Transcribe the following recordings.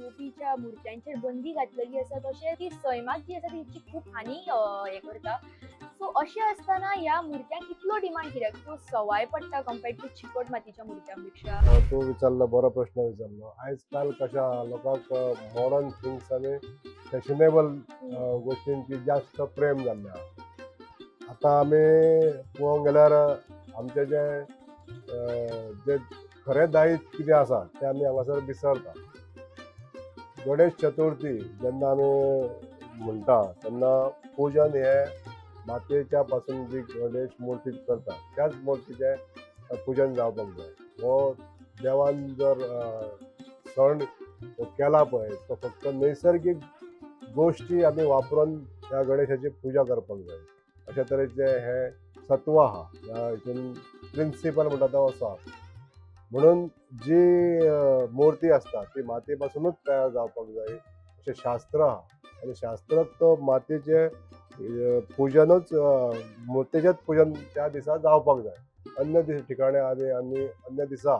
पी.ओ.पीच्या मुर्त्यांचेर बंदी घातलेली आसा, तशेंच ती सैमाक जी आसा तिची खूप हानी हे करता. सो अशें आसतना ह्या मुर्त्यांक इतलो डिमांड कित्याक? त्यो सवाय पडटा कंपेर्ड टू चिकट मातीच्या मुर्त्यांपेक्षा? तू विचारलो बरो प्रश्न विचारलो. आजकाल कशा लोकांक मॉडर्न थिंग्स आनी फॅशनेबल गोष्टींची जास्त प्रेम जाल्लें आहा. आतां आमी पळोवंक गेल्यार आमचें जे खरें दायित्व कितें आसा तें आमी हांगासर विसरता. गणेश चतुर्थी जेन्ना आमी म्हणटा तेन्ना पुजन हें मातयेच्या पासून जी गणेश मुर्ती करता त्याच मुर्तीचें पुजन जावपाक जाय. हो देवान जर सण केला पळय तो फक्त नैसर्गीक गोश्टी आमी वापरून त्या गणेशाची पुजा करपाक जाय. अशा तरेचे हे सत्व आहा. ह्या हितून प्रिंसिपल म्हणटा तो असो आहा. म्हणून जी मुर्ती असता ती मातये पासूनच तयार जावपाक जाय अशें शास्त्र आहा. आनी शास्त्रांत तो मातयेचे पुजनूच मुर्तेचेंच पुजन त्या दिसा जावपाक जाय. अन्य ठिकाणी आनी अन्य दिसा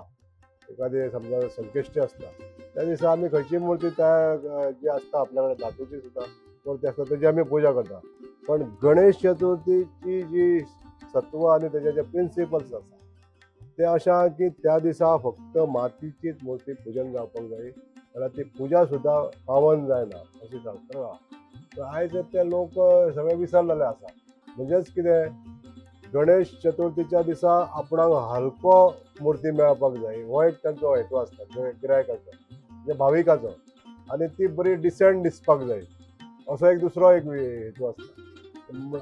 एखादी समजा संकश्टी आसता त्या दिसा आमी खंयची मुर्ती तयार जी आसता आपल्या कडेन धातूची सुद्दां मुर्ती आसता तेजी आमी पुजा करता. पण गणेश चतुर्थीची जी सत्व आनी तेजे जे प्रिंसिपल्स आसा ते अशा की त्या दिसा फक्त मातीचीच मुर्ती पुजन जावपाक जाय. जाल्यार ती पुजा सुद्दां पावन जायना अशें शास्त्र आहा. आयज ते लोक सगळे विसरलेले आसा. म्हणजेच कितें गणेश चतुर्थीच्या दिसा आपणाक हलको मुर्ती मेळपाक जाय हो एक तांचो हेतू आसता गिरायकाचो म्हणजे भाविकाचो. आनी ती बरी डिसेंट दिसपाक जाय असो एक दुसरो एक हेतू आसता.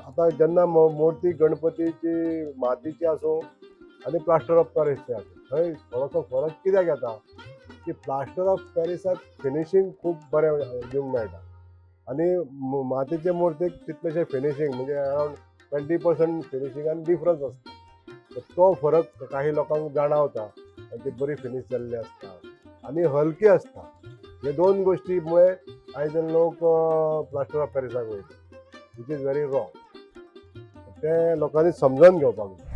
आतां जेन्ना मुर्ती गणपतीची मातीची आसूं आनी प्लास्टर ऑफ पॅरिसची आसूं थंय थोडोसो फरक कित्याक येता की प्लास्टर ऑफ पॅरिसाक फिनिशींग खूब बरें दिवंक मेळटा आनी मातयेचे मुर्तीक तितलेशें फिनिशींग म्हणजे अरावंड 20% फिनिशिंगान डिफरन्स आसता. तो फरक काही लोकांक जाणवता आनी ती बरी फिनीश जाल्ली आसता आनी हलकी आसता. हे दोन गोश्टी मुळे आयज लोक प्लास्टर ऑफ पॅरिसाक वयता विच इज व्हेरी रॉंग. ते लोकांनी समजून घेवपाक जाय.